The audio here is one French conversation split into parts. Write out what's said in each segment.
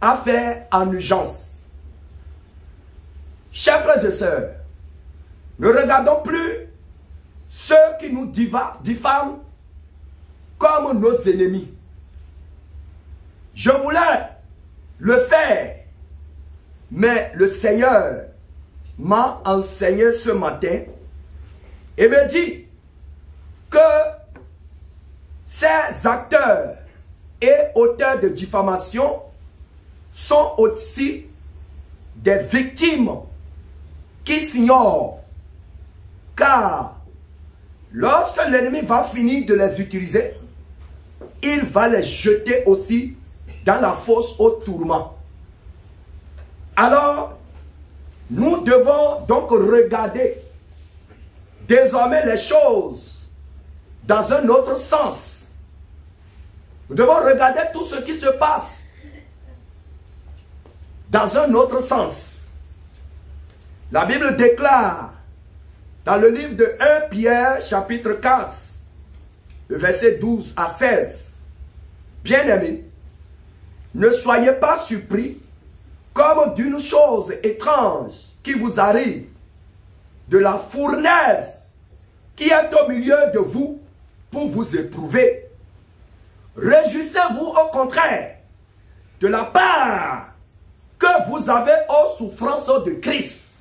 à faire en urgence. Chers frères et sœurs, ne regardons plus ceux qui nous diffament comme nos ennemis. Je voulais le faire, mais le Seigneur m'a enseigné ce matin et me dit que ces acteurs et auteurs de diffamation sont aussi des victimes qui s'ignorent. Car lorsque l'ennemi va finir de les utiliser, il va les jeter aussi dans la fosse au tourment. Alors, nous devons donc regarder désormais les choses dans un autre sens. Nous devons regarder tout ce qui se passe dans un autre sens. La Bible déclare dans le livre de 1 Pierre chapitre 4, le verset 12 à 16. Bien-aimés, ne soyez pas surpris comme d'une chose étrange qui vous arrive, de la fournaise qui est au milieu de vous pour vous éprouver. Réjouissez-vous au contraire de la part que vous avez aux souffrances de Christ,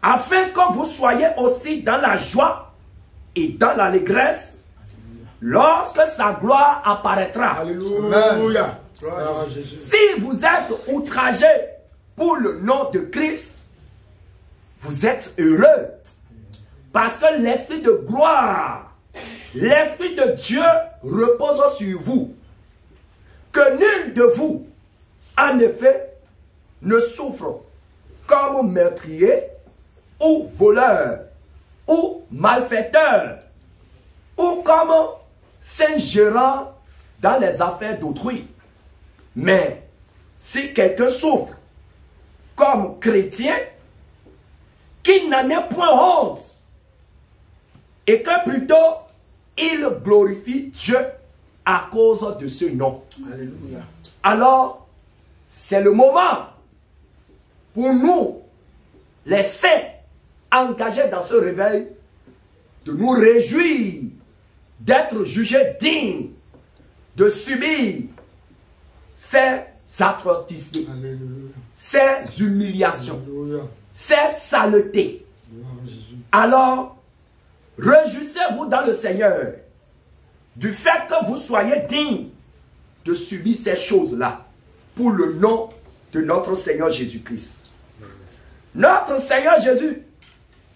afin que vous soyez aussi dans la joie et dans l'allégresse lorsque sa gloire apparaîtra. Alléluia. Si vous êtes outragés pour le nom de Christ, vous êtes heureux, parce que l'esprit de gloire, l'esprit de Dieu repose sur vous. Que nul de vous, en effet, ne souffre comme meurtrier ou voleur ou malfaiteur ou comme s'ingérant dans les affaires d'autrui. Mais si quelqu'un souffre comme chrétien, qu'il n'en ait point honte et que plutôt il glorifie Dieu à cause de ce nom. Alléluia. Alors, c'est le moment pour nous, les saints engagés dans ce réveil, de nous réjouir d'être jugés dignes de subir ces atrocités, ces humiliations, ces saletés. Alors, réjouissez-vous dans le Seigneur du fait que vous soyez dignes de subir ces choses-là pour le nom de notre Seigneur Jésus-Christ. Notre Seigneur Jésus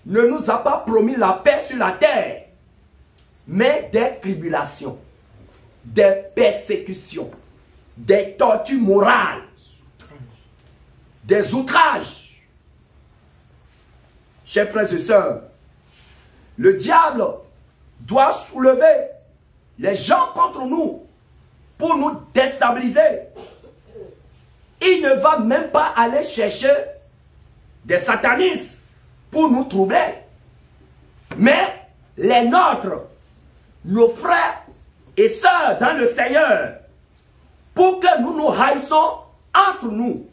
ne nous a pas promis la paix sur la terre, mais des tribulations, des persécutions, des tortures morales, des outrages. Chers frères et sœurs, le diable doit soulever les gens contre nous pour nous déstabiliser. Il ne va même pas aller chercher des satanistes pour nous troubler. Mais les nôtres, nos frères et sœurs dans le Seigneur, pour que nous nous haïssons entre nous.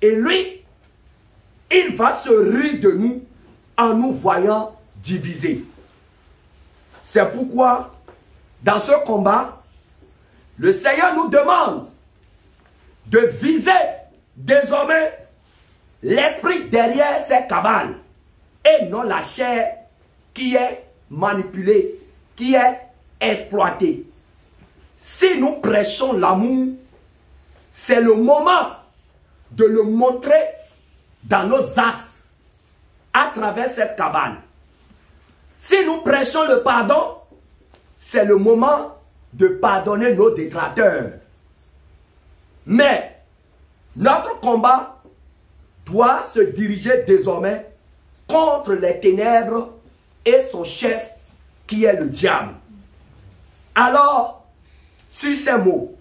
Et lui, il va se rire de nous en nous voyant divisés. C'est pourquoi, dans ce combat, le Seigneur nous demande de viser désormais l'esprit derrière ces cabales et non la chair qui est manipulée, qui est exploitée. Si nous prêchons l'amour, c'est le moment de le montrer dans nos axes à travers cette cabale. Si nous prêchons le pardon, c'est le moment de pardonner nos détracteurs. Mais notre combat doit se diriger désormais contre les ténèbres et son chef qui est le diable. Alors, sur ces mots,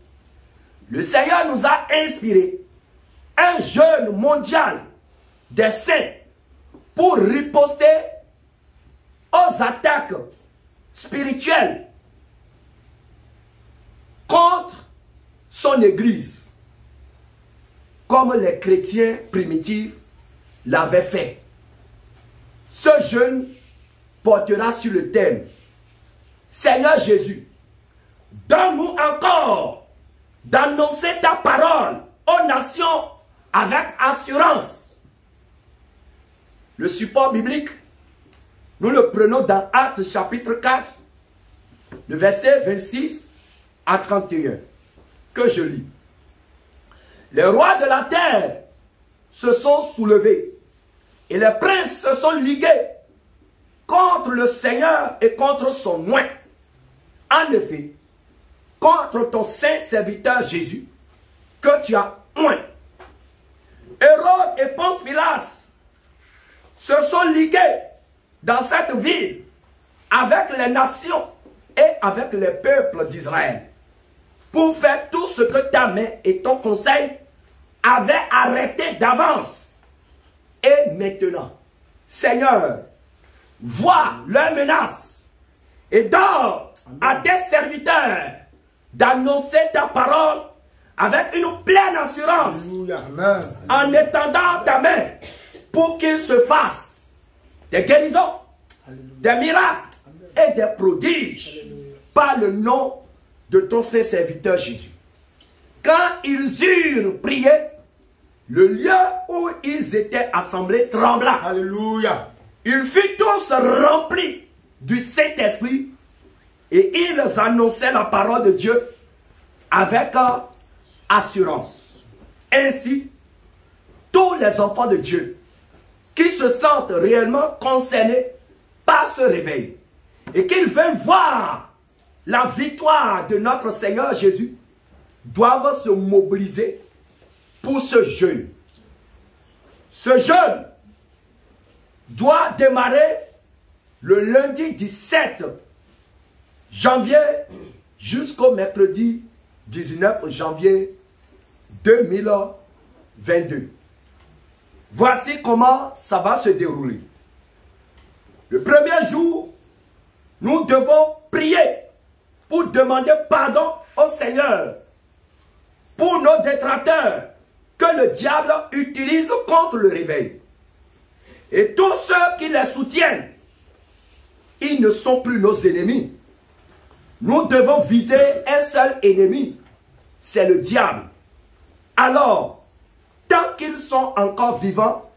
le Seigneur nous a inspiré un jeûne mondial des saints pour riposter aux attaques spirituelles contre son Église. comme les chrétiens primitifs l'avaient fait. Ce jeûne portera sur le thème: Seigneur Jésus, donne-nous encore d'annoncer ta parole aux nations avec assurance. Le support biblique, nous le prenons dans Actes chapitre 4, le verset 26 à 31, que je lis. Les rois de la terre se sont soulevés et les princes se sont ligués contre le Seigneur et contre son oint. En effet, contre ton saint serviteur Jésus, que tu as oint. Hérode et Ponce Pilate se sont ligués dans cette ville avec les nations et avec les peuples d'Israël pour faire tout ce que ta main et ton conseil avaient arrêté d'avance. Et maintenant, Seigneur, vois leurs menaces et donne à tes serviteurs d'annoncer ta parole avec une pleine assurance. Amen. En étendant ta main pour qu'il se fasse des guérisons, des miracles et des prodiges par le nom de ton saint serviteur Jésus. Quand ils eurent prié, le lieu où ils étaient assemblés trembla. Alléluia. Ils furent tous remplis du Saint-Esprit et ils annonçaient la parole de Dieu avec assurance. Ainsi, tous les enfants de Dieu qui se sentent réellement concernés par ce réveil et qu'ils veulent voir la victoire de notre Seigneur Jésus doivent se mobiliser pour ce jeûne. Ce jeûne doit démarrer le lundi 17 janvier jusqu'au mercredi 19 janvier 2022. Voici comment ça va se dérouler. Le premier jour, nous devons prier pour demander pardon au Seigneur pour nos détracteurs que le diable utilise contre le réveil. Et tous ceux qui les soutiennent, ils ne sont plus nos ennemis. Nous devons viser un seul ennemi, c'est le diable. Alors, tant qu'ils sont encore vivants,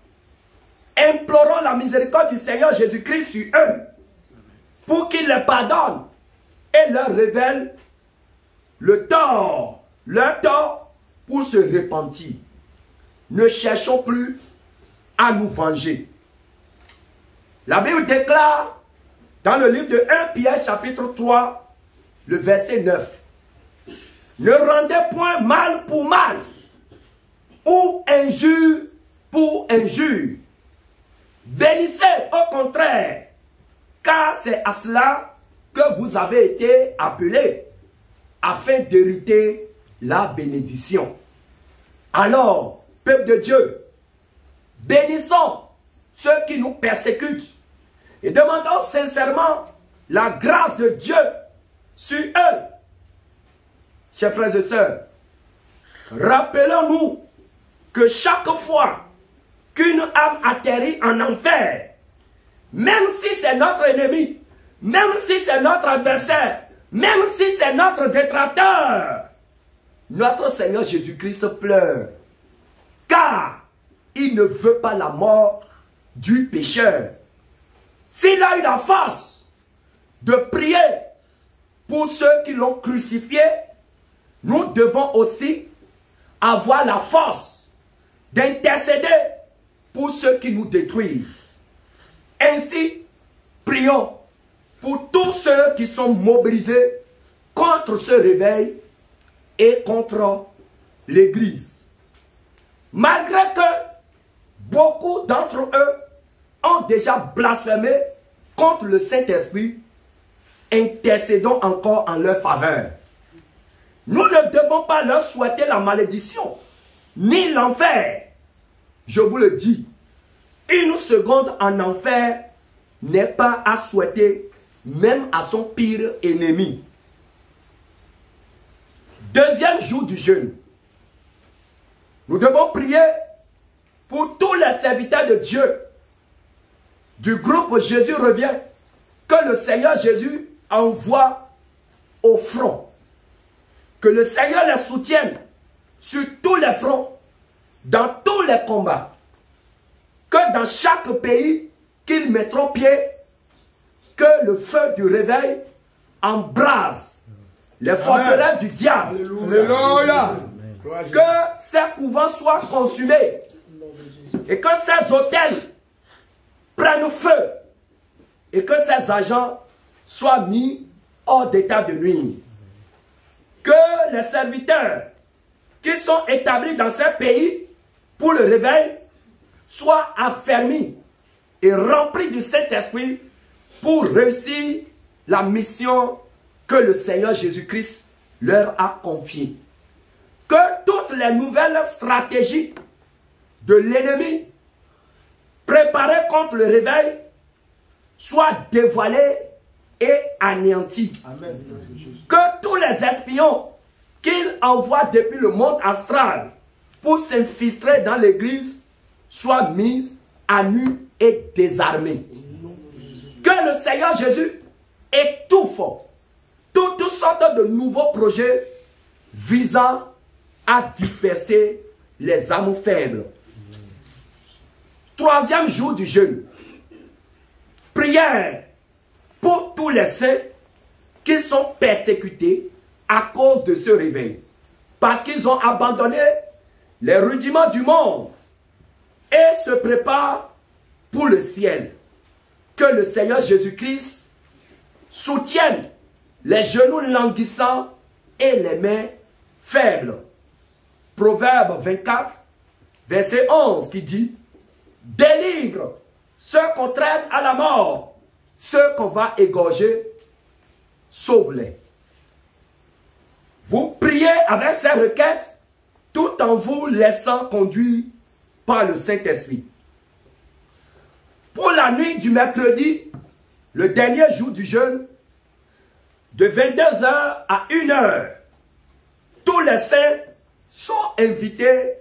implorons la miséricorde du Seigneur Jésus-Christ sur eux, pour qu'il les pardonne et leur révèle le tort, leur tort, pour se repentir. Ne cherchons plus à nous venger. La Bible déclare dans le livre de 1 Pierre chapitre 3, le verset 9. Ne rendez point mal pour mal, ou injure pour injure. Bénissez au contraire, car c'est à cela que vous avez été appelés, afin d'hériter la bénédiction. Alors, peuple de Dieu, bénissons ceux qui nous persécutent et demandons sincèrement la grâce de Dieu sur eux. Chers frères et sœurs, rappelons-nous que chaque fois qu'une âme atterrit en enfer, même si c'est notre ennemi, même si c'est notre adversaire, même si c'est notre détracteur, notre Seigneur Jésus-Christ pleure, car il ne veut pas la mort du pécheur. S'il a eu la force de prier pour ceux qui l'ont crucifié, nous devons aussi avoir la force d'intercéder pour ceux qui nous détruisent. Ainsi, prions pour tous ceux qui sont mobilisés contre ce réveil et contre l'Église. Malgré que beaucoup d'entre eux ont déjà blasphémé contre le Saint-Esprit, intercédons encore en leur faveur. Nous ne devons pas leur souhaiter la malédiction, ni l'enfer. Je vous le dis, une seconde en enfer n'est pas à souhaiter, même à son pire ennemi. Deuxième jour du jeûne. Nous devons prier pour tous les serviteurs de Dieu du groupe Jésus revient, que le Seigneur Jésus envoie au front. Que le Seigneur les soutienne sur tous les fronts, dans tous les combats. Que dans chaque pays qu'ils mettront pied, que le feu du réveil embrase les forteresses du diable. Alléluia. Que ces couvents soient consumés et que ces hôtels prennent feu et que ces agents soient mis hors d'état de nuire. Que les serviteurs qui sont établis dans ces pays pour le réveil soient affermis et remplis du Saint-Esprit pour réussir la mission que le Seigneur Jésus-Christ leur a confiée. Que toutes les nouvelles stratégies de l'ennemi préparées contre le réveil soient dévoilées et anéanties. Amen. Que tous les espions qu'il envoie depuis le monde astral pour s'infiltrer dans l'église soient mis à nu et désarmés. Que le Seigneur Jésus étouffe toutes sortes de nouveaux projets visant à disperser les âmes faibles. Troisième jour du jeûne. Prière pour tous les saints qui sont persécutés à cause de ce réveil. Parce qu'ils ont abandonné les rudiments du monde et se préparent pour le ciel. Que le Seigneur Jésus-Christ soutienne les genoux languissants et les mains faibles. Proverbe 24, verset 11 qui dit: délivre ceux qu'on traîne à la mort, ceux qu'on va égorger, sauve-les. Vous priez avec ces requêtes tout en vous laissant conduire par le Saint-Esprit. Pour la nuit du mercredi, le dernier jour du jeûne, de 22h à 1h, tous les saints sont invités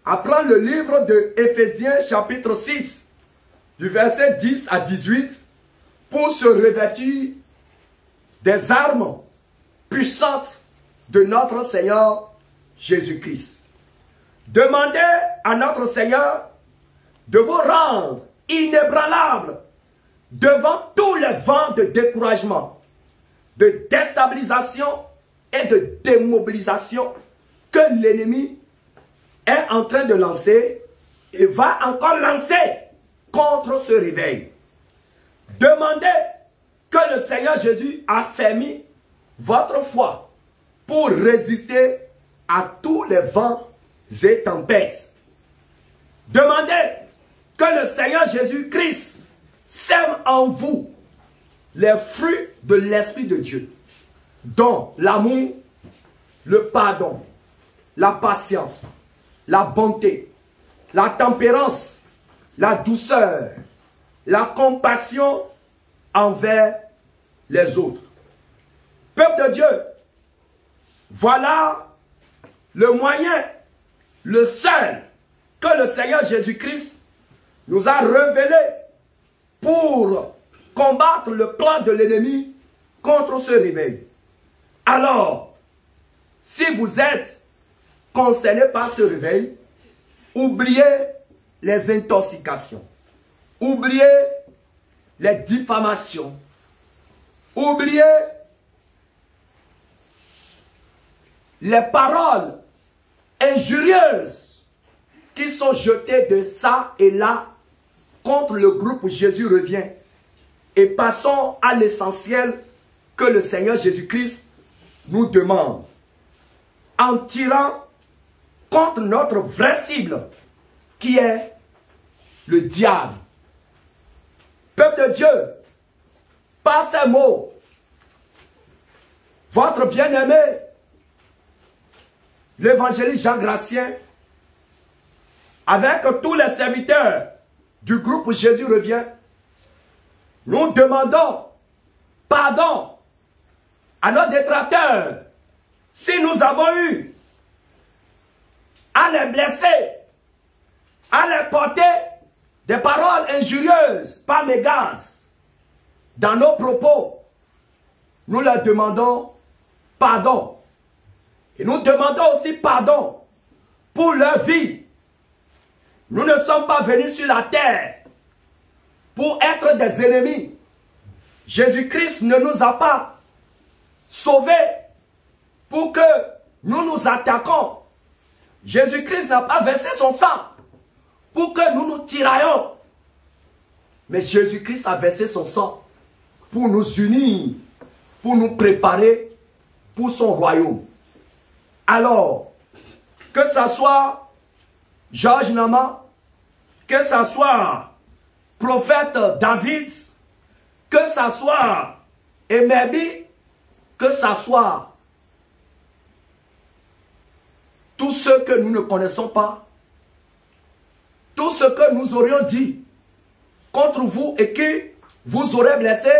à prendre le livre de Éphésiens chapitre 6, du verset 10 à 18, pour se revêtir des armes puissantes de notre Seigneur Jésus-Christ. Demandez à notre Seigneur de vous rendre inébranlable devant tous les vents de découragement, de déstabilisation et de démobilisation que l'ennemi est en train de lancer et va encore lancer contre ce réveil. Demandez que le Seigneur Jésus affermisse votre foi pour résister à tous les vents et tempêtes. Demandez que le Seigneur Jésus-Christ sème en vous les fruits de l'Esprit de Dieu, dont l'amour, le pardon, la patience, la bonté, la tempérance, la douceur, la compassion envers les autres. Peuple de Dieu, voilà le moyen, le seul que le Seigneur Jésus-Christ nous a révélé pour combattre le plan de l'ennemi contre ce réveil. Alors, si vous êtes concerné par ce réveil, oubliez les intoxications, oubliez les diffamations, oubliez les paroles injurieuses qui sont jetées de ça et là contre le groupe Jésus revient. Et passons à l'essentiel que le Seigneur Jésus-Christ nous demande. En tirant contre notre vraie cible, qui est le diable. Peuple de Dieu, par ces mots, votre bien-aimé, l'évangéliste Jean Gratien, avec tous les serviteurs du groupe Jésus revient, nous demandons pardon à nos détracteurs si nous avons eu à à les blesser, à les porter des paroles injurieuses, pas mégantes, dans nos propos, nous leur demandons pardon. Et nous demandons aussi pardon pour leur vie. Nous ne sommes pas venus sur la terre pour être des ennemis. Jésus-Christ ne nous a pas sauvés pour que nous nous attaquons. Jésus-Christ n'a pas versé son sang pour que nous nous tiraillions. Mais Jésus-Christ a versé son sang pour nous unir, pour nous préparer pour son royaume. Alors, que ce soit Georges Nama, que ce soit prophète David, que ce soit Emebi, que ce soit tous ceux que nous ne connaissons pas, tout ce que nous aurions dit contre vous et qui vous aurez blessé,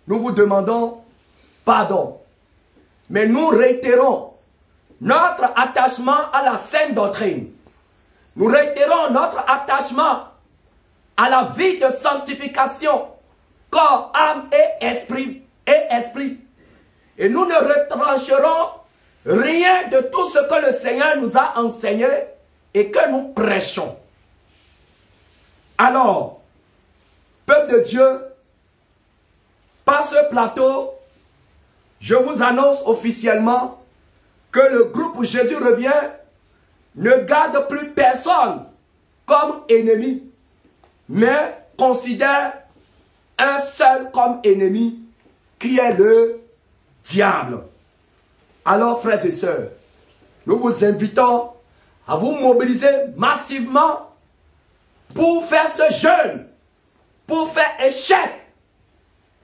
nous vous demandons pardon. Mais nous réitérons notre attachement à la sainte doctrine. Nous réitérons notre attachement à la vie de sanctification, corps, âme et esprit. Et nous ne retrancherons rien de tout ce que le Seigneur nous a enseigné et que nous prêchons. Alors, peuple de Dieu, par ce plateau, je vous annonce officiellement que le groupe Jésus revient ne garde plus personne comme ennemi, mais considère un seul comme ennemi, qui est le diable. Alors, frères et sœurs, nous vous invitons à vous mobiliser massivement pour faire ce jeûne, pour faire échec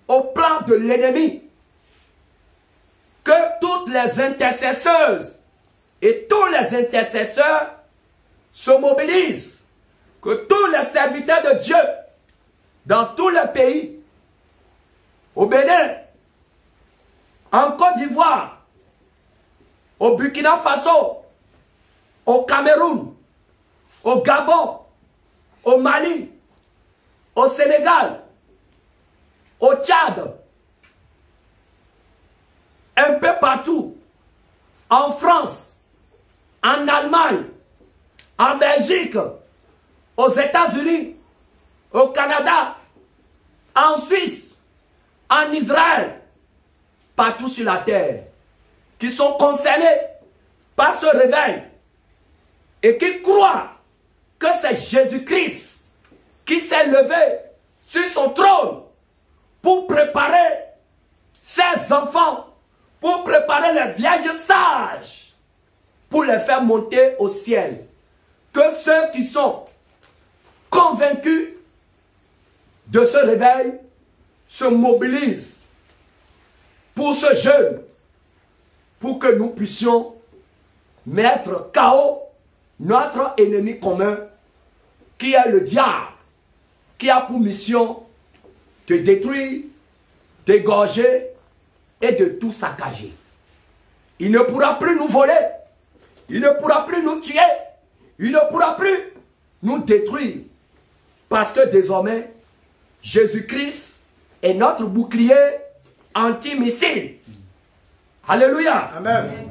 au plan de l'ennemi. Que toutes les intercesseuses et tous les intercesseurs se mobilisent. Que tous les serviteurs de Dieu dans tous les pays, au Bénin, en Côte d'Ivoire, au Burkina Faso, au Cameroun, au Gabon, au Mali, au Sénégal, au Tchad, un peu partout, en France, en Allemagne, en Belgique, aux États-Unis, au Canada, en Suisse, en Israël, partout sur la terre, qui sont concernés par ce réveil et qui croient que c'est Jésus-Christ qui s'est levé sur son trône pour préparer ses enfants, pour préparer les vierges sages, pour les faire monter au ciel. Que ceux qui sont convaincus de ce réveil se mobilisent pour ce jeûne, pour que nous puissions mettre KO notre ennemi commun, qui est le diable, qui a pour mission de détruire, d'égorger et de tout saccager. Il ne pourra plus nous voler, il ne pourra plus nous tuer, il ne pourra plus nous détruire, parce que désormais, Jésus-Christ est notre bouclier anti-missile. Alléluia. Amen.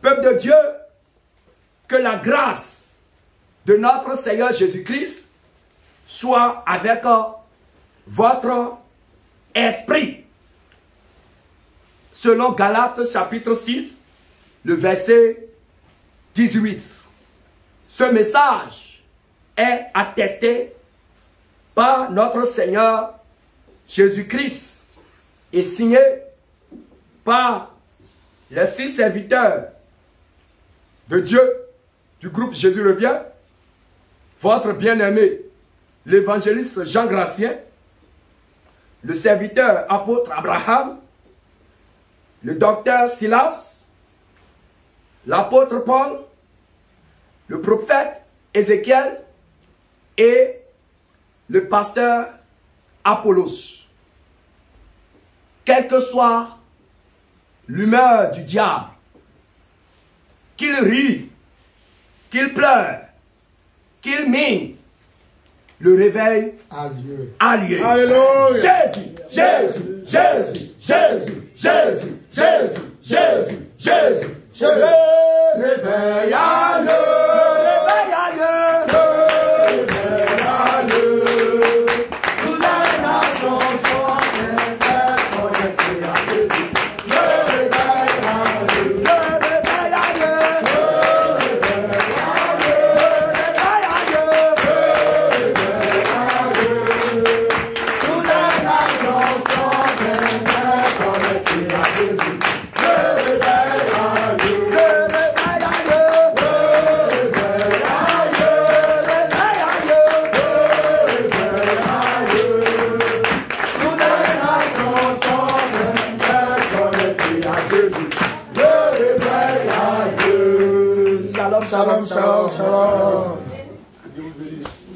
Peuple de Dieu, que la grâce de notre Seigneur Jésus-Christ soit avec votre esprit. Selon Galates chapitre 6, le verset 18. Ce message est attesté par notre Seigneur Jésus-Christ et signé par les 6 serviteurs de Dieu du groupe Jésus revient, votre bien-aimé, l'évangéliste Jean Gratien, le serviteur apôtre Abraham, le docteur Silas, l'apôtre Paul, le prophète Ézéchiel et le pasteur Apollos. Quelle que soit l'humeur du diable, qu'il rit, qu'il pleure, qu'il mine, le réveil a lieu. A lieu. Alléluia. Jésus, Jésus, Jésus, Jésus, Jésus, Jésus, Jésus, Jésus, Jésus. Le réveil a lieu. Le réveil a lieu. Le réveil a lieu. Toutes les nations sont connectées à Jésus. Le réveil a lieu. Le réveil a lieu. Le réveil a lieu. Le réveil a lieu. Le réveil a lieu. Toutes les nations sont connectées à Jésus. Le réveil a lieu. Le réveil a lieu. Le réveil a lieu. Le réveil a lieu. Le réveil a lieu. Toutes les nations sont connectées à Jésus. Le réveil a lieu. Shalom, Shalom, shalom, shalom. Dieu vous bénisse.